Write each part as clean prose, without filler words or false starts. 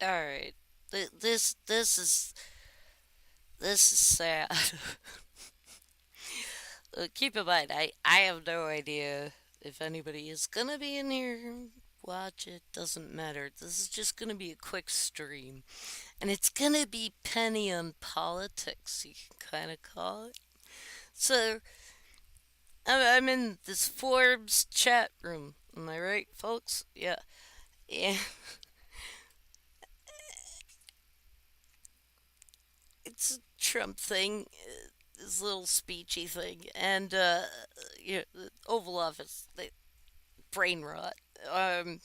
All right. This is sad. Keep in mind, I have no idea if anybody is gonna be in here. Watch it. Doesn't matter. This is just gonna be a quick stream, and it's gonna be penny on politics. You can kind of call it. So I'm in this Forbes chat room. Am I right, folks? Yeah. Yeah. It's a Trump thing, this little speechy thing, and yeah, the Oval Office, brain rot. Um,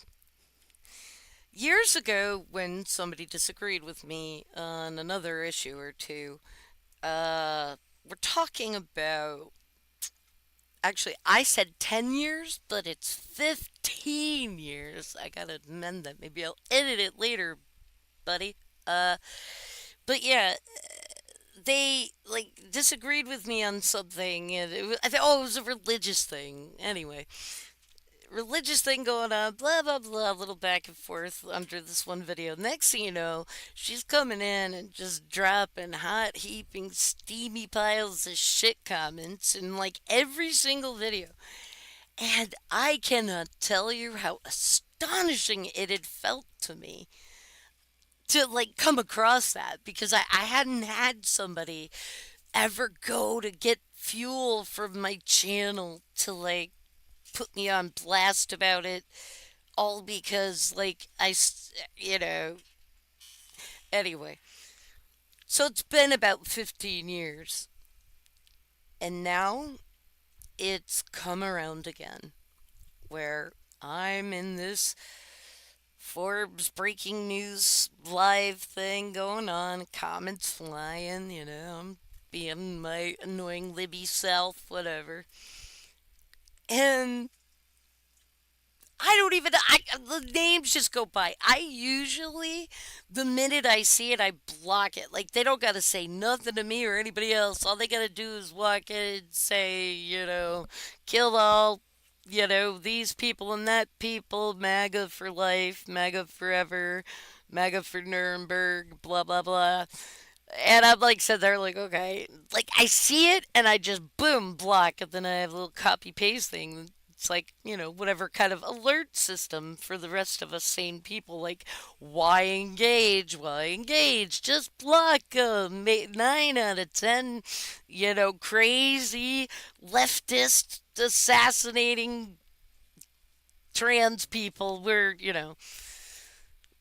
Years ago, when somebody disagreed with me on another issue or two, we're talking about. Actually, I said 10 years, but it's 15 years. I gotta amend that. Maybe I'll edit it later, buddy. Uh, but yeah, they like disagreed with me on something, and it was a religious thing. Anyway, religious thing going on, blah blah blah, a little back and forth under this one video. Next thing you know, she's coming in and just dropping hot, heaping, steamy piles of shit comments in like every single video. And I cannot tell you how astonishing it had felt to me to like come across that because I hadn't had somebody ever go to get fuel from my channel to like put me on blast about it, all because like you know, anyway. So it's been about 15 years, and now it's come around again where I'm in this Forbes breaking news live thing going on, comments flying, I'm being my annoying Libby self, whatever. And I don't even. The names just go by. I usually, the minute I see it, I block it. Like they don't gotta say nothing to me or anybody else. All they gotta do is walk in and say, kill all, these people and that people. MAGA for life, MAGA forever, MAGA for Nuremberg, blah blah blah. And I'm like sitting there like, okay, like I see it and I just boom block, and then I have a little copy paste thing. It's like, whatever kind of alert system for the rest of us sane people. Like, why engage? Why engage? Just block them. 9 out of 10, crazy leftist assassinating trans people.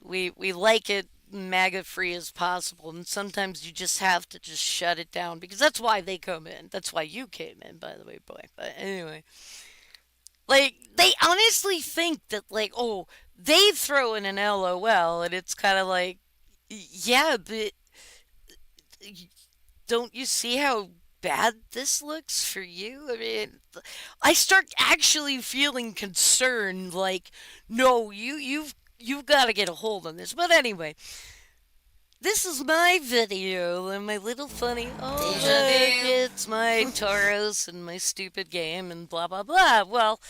We like it MAGA free as possible, and sometimes you just have to just shut it down because that's why they come in. That's why you came in, by the way, boy. But anyway, like they honestly think that like, oh, they throw in an LOL, and it's kind of like, yeah, but don't you see how bad this looks for you? I mean, I start actually feeling concerned. Like, no, you've got to get a hold on this. But anyway, this is my video and my little funny. Oh, look, it's my Tauros and my stupid game and blah blah blah. Well,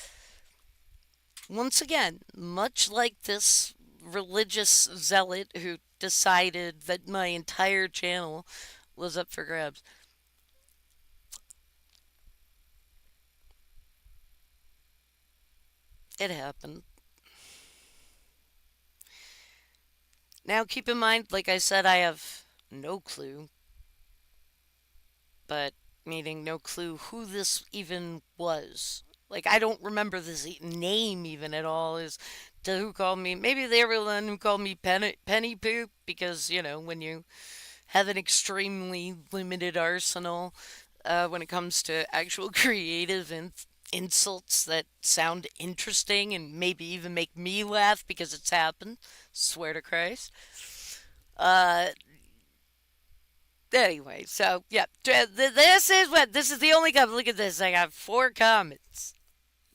once again, much like this religious zealot who decided that my entire channel was up for grabs. It happened. Now, keep in mind, like I said, I have no clue, but meaning no clue who this even was. Like, I don't remember this name even at all. Is to who called me? Maybe they were the one who called me Penny Poop because, when you have an extremely limited arsenal when it comes to actual creative insults that sound interesting and maybe even make me laugh because it's happened. Swear to Christ. Uh, anyway, so yeah, this is the only comment. Look at this. I got 4 comments,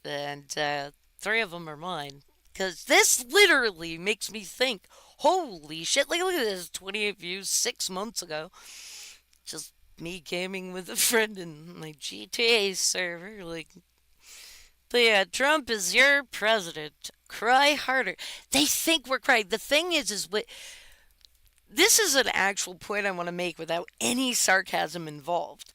and 3 of them are mine. Because this literally makes me think, holy shit! Like, look at this, 28 views 6 months ago. Just me gaming with a friend in my GTA server. Like, but yeah, Trump is your president. Cry harder. They think we're crying. The thing is what This is an actual point I want to make without any sarcasm involved.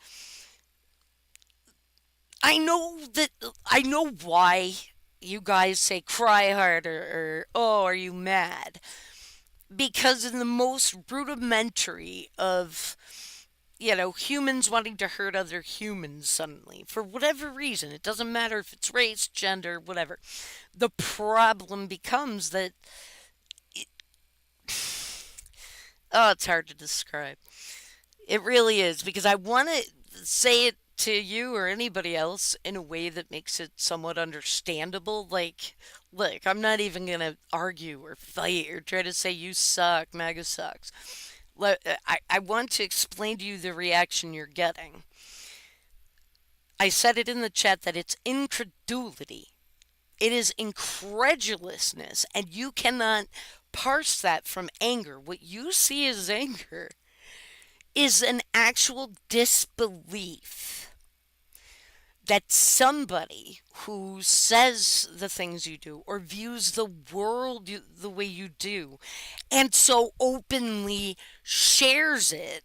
I know why you guys say cry harder or oh, are you mad? Because in the most rudimentary of humans wanting to hurt other humans suddenly for whatever reason, it doesn't matter if it's race, gender, whatever. The problem becomes that oh, it's hard to describe. It really is because I want to say it to you or anybody else in a way that makes it somewhat understandable. Like, look, I'm not even going to argue or fight or try to say you suck, MAGA sucks. I want to explain to you the reaction you're getting. I said it in the chat that it's incredulity. It is incredulousness, and you cannot parse that from anger. What you see as anger is an actual disbelief that somebody who says the things you do or views the world the way you do and so openly shares it,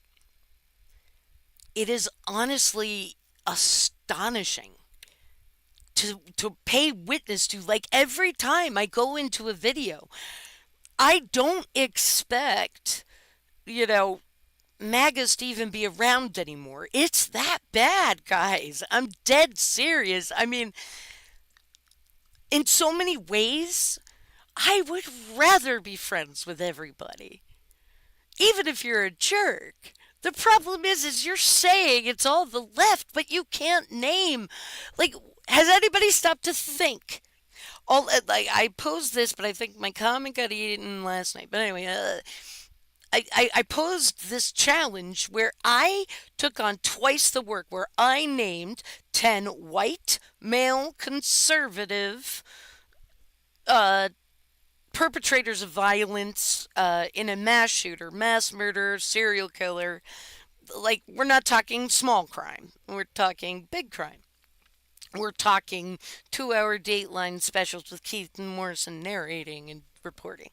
it is honestly astonishing to pay witness to. Like every time I go into a video, I don't expect, you know, MAGAs to even be around anymore. It's that bad, guys. I'm dead serious. I mean, in so many ways, I would rather be friends with everybody, even if you're a jerk. The problem is you're saying it's all the left, but you can't name. Like, has anybody stopped to think? All like I posed this, but I think my comment got eaten last night. But anyway, I posed this challenge where I took on twice the work, where I named 10 white, male, conservative uh, perpetrators of violence in a mass shooter, mass murder, serial killer. Like, we're not talking small crime, we're talking big crime. We're talking 2 hour Dateline specials with Keith and Morrison narrating and reporting.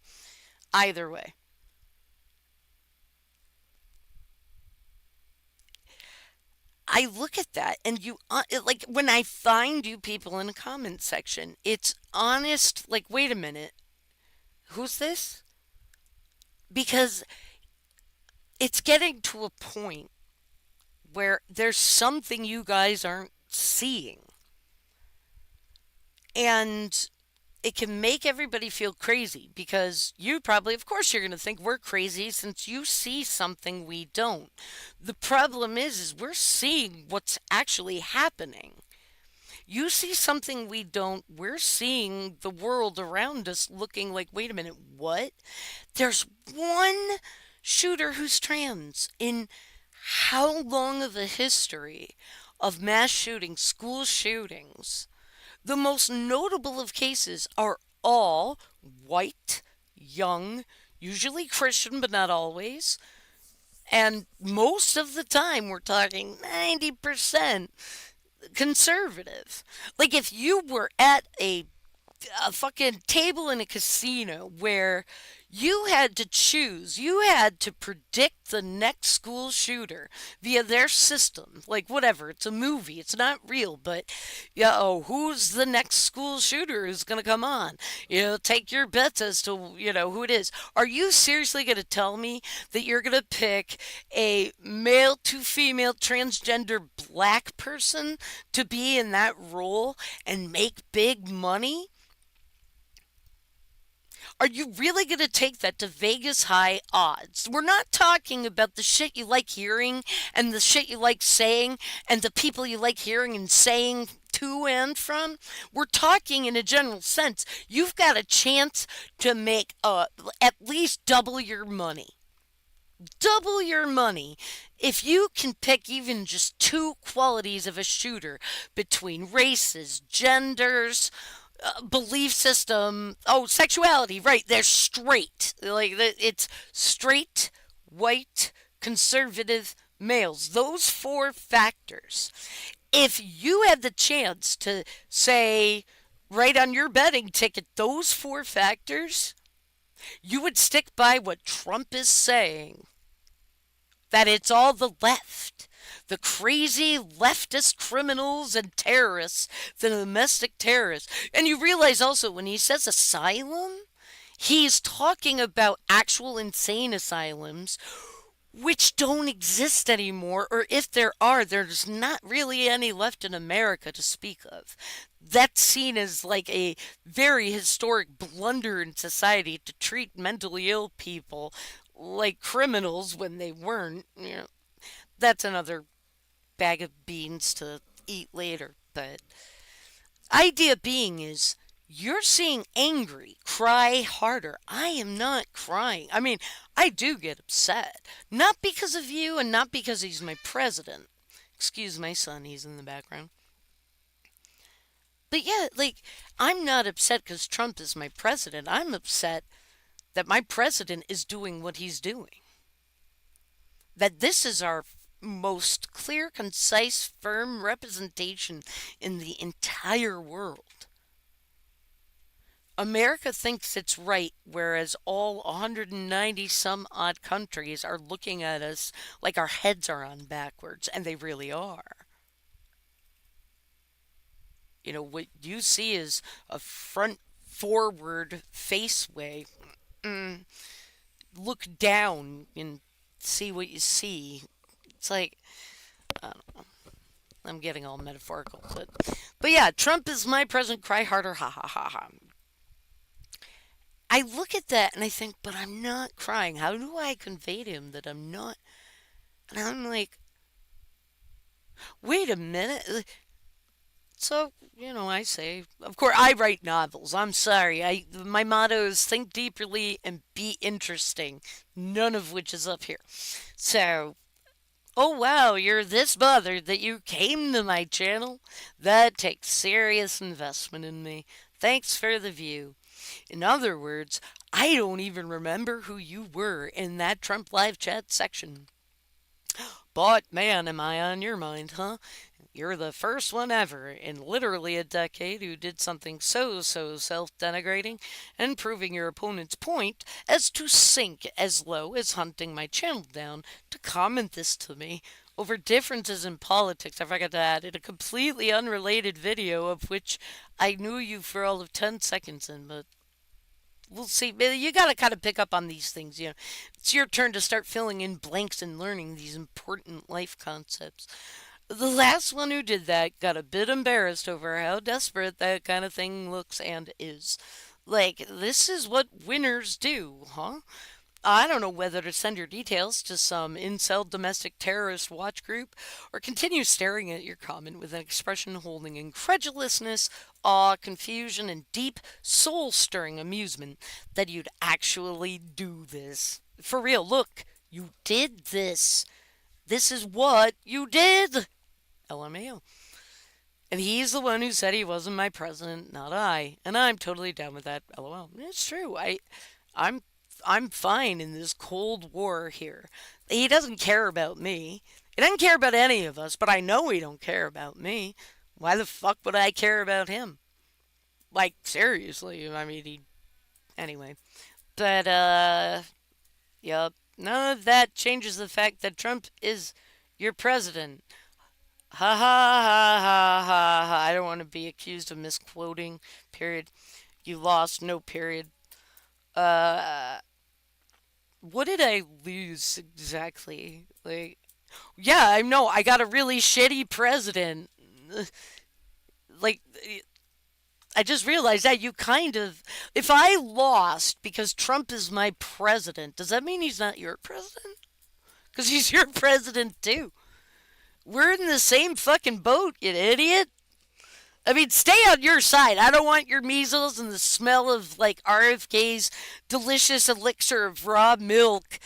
Either way. I look at that and like when I find you people in a comment section, it's honest. Like, wait a minute, who's this? Because it's getting to a point where there's something you guys aren't seeing. And it can make everybody feel crazy because you probably, of course, you're going to think we're crazy since you see something we don't. The problem is we're seeing what's actually happening. You see something we don't, we're seeing the world around us looking like, wait a minute, what? There's one shooter who's trans in how long of a history of mass shootings, school shootings? The most notable of cases are all white, young, usually Christian, but not always. And most of the time, we're talking 90% conservative. Like, if you were at a fucking table in a casino where you had to choose, you had to predict the next school shooter via their system. Like, whatever, it's a movie, it's not real, but, who's the next school shooter who's going to come on? Take your bets as to, who it is. Are you seriously going to tell me that you're going to pick a male to female transgender black person to be in that role and make big money? Are you really going to take that to Vegas high odds? We're not talking about the shit you like hearing and the shit you like saying and the people you like hearing and saying to and from. We're talking in a general sense. You've got a chance to make at least double your money. Double your money if you can pick even just two qualities of a shooter between races, genders, belief system. Oh, sexuality. Right. They're straight. Like it's straight, white, conservative males. Those four factors. If you had the chance to say, right on your betting ticket, those four factors, You would stick by what Trump is saying, that it's all the left. The crazy leftist criminals and terrorists, the domestic terrorists. And you realize also when he says asylum, he's talking about actual insane asylums which don't exist anymore, or if there are, there's not really any left in America to speak of. That's seen as like a very historic blunder in society to treat mentally ill people like criminals when they weren't. That's another bag of beans to eat later. But idea being is you're seeing angry, cry harder. I am not crying. I mean, I do get upset. Not because of you and not because he's my president. Excuse my son, he's in the background. But yeah, like, I'm not upset because Trump is my president. I'm upset that my president is doing what he's doing. That this is our most clear, concise, firm representation in the entire world. America thinks it's right, whereas all 190 some odd countries are looking at us like our heads are on backwards, and they really are. What you see is a front forward face way. Mm, look down and see what you see. It's like, I don't know. I'm getting all metaphorical. But yeah, Trump is my president. Cry harder. Ha ha ha ha. I look at that and I think, but I'm not crying. How do I convey to him that I'm not? And I'm like, wait a minute. So, I say, of course, I write novels. I'm sorry. My motto is think deeply and be interesting, none of which is up here. So, oh wow, you're this bothered that you came to my channel? That takes serious investment in me. Thanks for the view. In other words, I don't even remember who you were in that Trump live chat section. But man, am I on your mind, huh? You're the first one ever in literally a decade who did something so self denigrating and proving your opponent's point as to sink as low as hunting my channel down to comment this to me over differences in politics. I forgot to add in a completely unrelated video of which I knew you for all of 10 seconds in, but we'll see. You got to kind of pick up on these things. It's your turn to start filling in blanks and learning these important life concepts. The last one who did that got a bit embarrassed over how desperate that kind of thing looks and is. Like, this is what winners do, huh? I don't know whether to send your details to some incel domestic terrorist watch group or continue staring at your comment with an expression holding incredulousness, awe, confusion, and deep, soul stirring amusement that you'd actually do this. For real, look, you did this. This is what you did. LMAO. And he's the one who said he wasn't my president, not I. And I'm totally down with that. LOL. It's true. I'm I'm fine in this cold war here. He doesn't care about me. He doesn't care about any of us, but I know he don't care about me. Why the fuck would I care about him? Like seriously, I mean he anyway. But yep. None of that changes the fact that Trump is your president. Ha ha ha ha ha ha. I don't want to be accused of misquoting. Period. You lost. No period. Uh, what did I lose exactly? Like, yeah, I know. I got a really shitty president. Like, I just realized that you kind of. If I lost because Trump is my president, does that mean he's not your president? Because he's your president too. We're in the same fucking boat, you idiot. I mean, stay on your side. I don't want your measles and the smell of like RFK's delicious elixir of raw milk.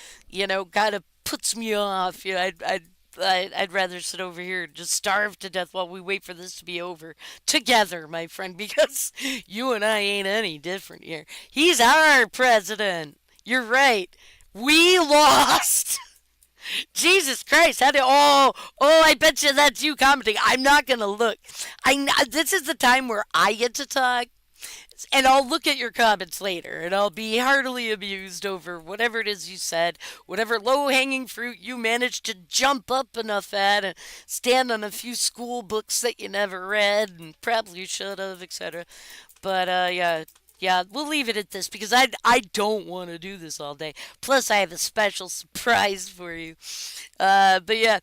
Kind of puts me off. I'd rather sit over here and just starve to death while we wait for this to be over together, my friend, because you and I ain't any different here. He's our president. You're right. We lost. Jesus Christ! How did? I bet you that's you commenting. I'm not gonna look. This is the time where I get to talk. And I'll look at your comments later and I'll be heartily amused over whatever it is you said, whatever low hanging fruit you managed to jump up enough at and stand on a few school books that you never read and probably should have, etc. But yeah. Yeah, we'll leave it at this because I don't want to do this all day. Plus, I have a special surprise for you. But yeah,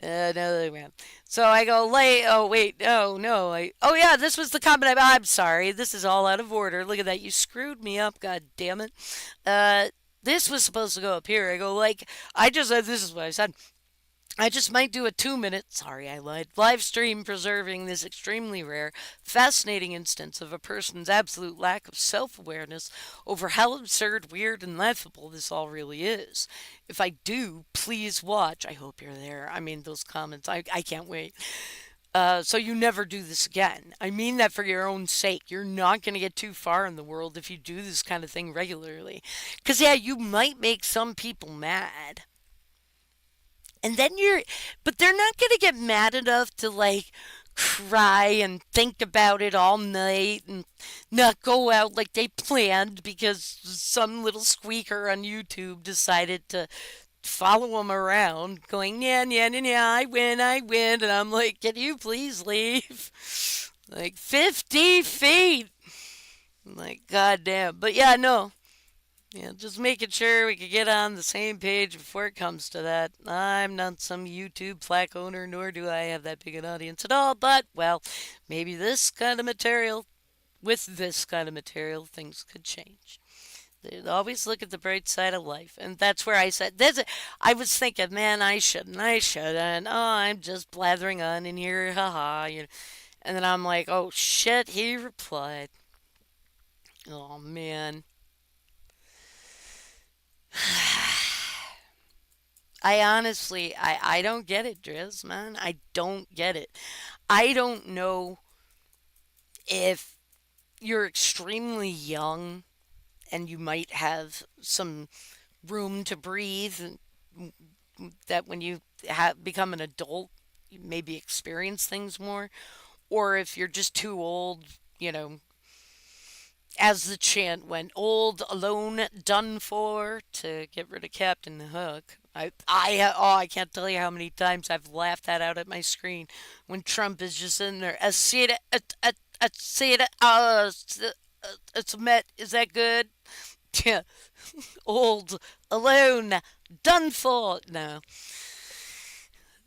no, man. So I go late. Oh wait, no, no. Oh yeah, this was the comment. I'm sorry. This is all out of order. Look at that. You screwed me up. God damn it. Uh, this was supposed to go up here. I go like I just said. This is what I said. I just might do a 2 minute, sorry I lied, live stream preserving this extremely rare, fascinating instance of a person's absolute lack of self awareness over how absurd, weird, and laughable this all really is. If I do, please watch. I hope you're there. I mean, those comments, I can't wait. So you never do this again. I mean that for your own sake. You're not going to get too far in the world if you do this kind of thing regularly. Because, yeah, you might make some people mad. And then but they're not going to get mad enough to like cry and think about it all night and not go out like they planned because some little squeaker on YouTube decided to follow them around going, yeah, yeah, yeah, yeah, I win. And I'm like, can you please leave? Like 50 feet. I'm like, goddamn. But yeah, no. Yeah, just making sure we could get on the same page before it comes to that. I'm not some YouTube plaque owner, nor do I have that big an audience at all, but, well, maybe this kind of material, with this kind of material, things could change. They always look at the bright side of life, and that's where I said, I was thinking, man, I shouldn't. Oh, I'm just blathering on in here, haha. And then I'm like, oh shit, he replied. Oh man. I honestly, I don't get it, Driz, man. I don't get it. I don't know if you're extremely young and you might have some room to breathe, and that when you become an adult, you maybe experience things more, or if you're just too old, you know, as the chant went, old, alone, done for, to get rid of Captain Hook. I can't tell you how many times I've laughed that out at my screen when Trump is just in there. I see it, it's met. Is that good? Yeah, old, alone, done for. No,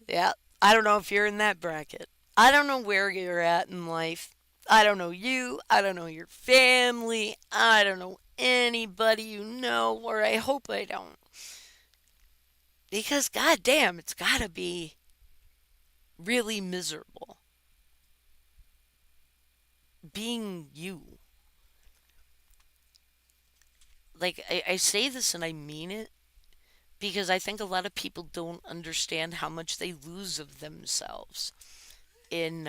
yeah, I don't know if you're in that bracket. I don't know where you're at in life. I don't know you. I don't know your family. I don't know anybody you know, or I hope I don't. Because, goddamn, it's gotta be really miserable being you. Like, I say this and I mean it because I think a lot of people don't understand how much they lose of themselves in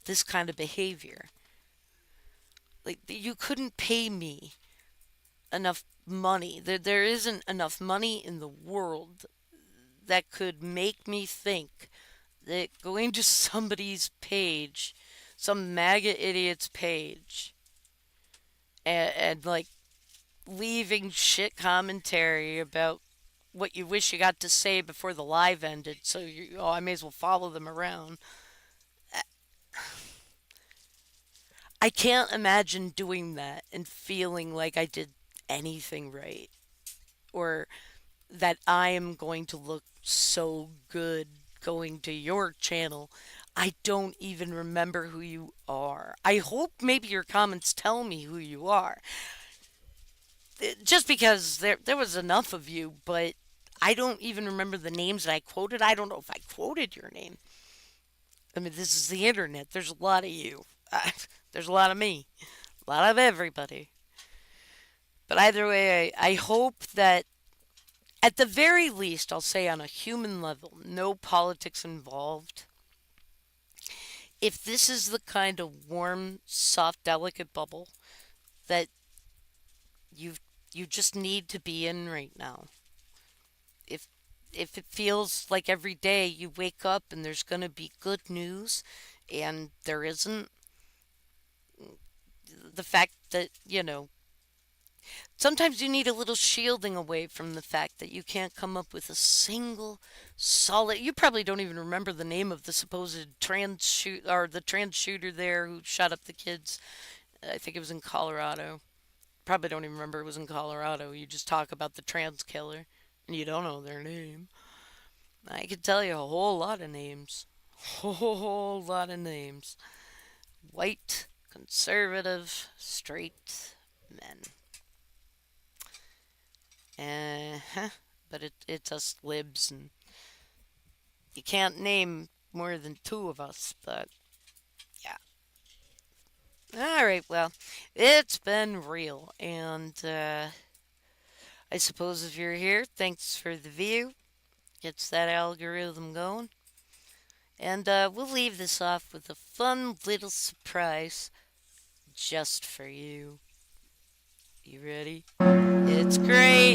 this kind of behavior. Like, you couldn't pay me enough money. There isn't enough money in the world that could make me think that going to somebody's page, some MAGA idiot's page, and like leaving shit commentary about what you wish you got to say before the live ended, so I may as well follow them around. I can't imagine doing that and feeling like I did anything right, or that I am going to look so good going to your channel. I don't even remember who you are. I hope maybe your comments tell me who you are. Just because there was enough of you, but I don't even remember the names that I quoted. I don't know if I quoted your name. I mean, this is the internet. There's a lot of you. There's a lot of me. A lot of everybody. But either way, I hope that at the very least, I'll say on a human level, no politics involved. If this is the kind of warm, soft, delicate bubble that you you just need to be in right now, if if it feels like every day you wake up and there's going to be good news and there isn't, the fact that, sometimes you need a little shielding away from the fact that you can't come up with a single solid. You probably don't even remember the name of the supposed trans shooter there who shot up the kids. I think it was in Colorado. Probably don't even remember it was in Colorado. You just talk about the trans killer and you don't know their name. I could tell you a whole lot of names. Whole lot of names. White, conservative, straight men. But it's us libs, and you can't name more than two of us, but yeah. Alright, well, it's been real, and I suppose if you're here, thanks for the view. Gets that algorithm going. And we'll leave this off with a fun little surprise just for you. You ready? It's great!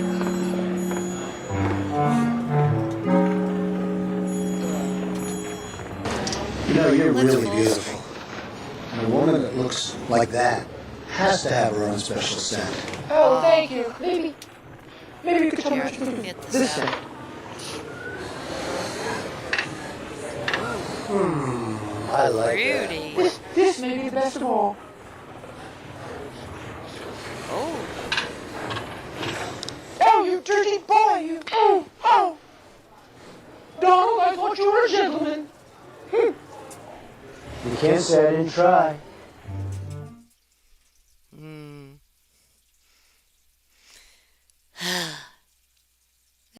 You know, you're Let's really full beautiful. And a woman that looks like that has to have her own special scent. Oh, thank you. Maybe you could tell me Here, what I you can think get of this this out. scent. I like that. Rudy. This may be the best of all. Oh, Oh, you dirty boy, you. Oh. Donald, I thought you were a gentleman. You can't say I didn't try.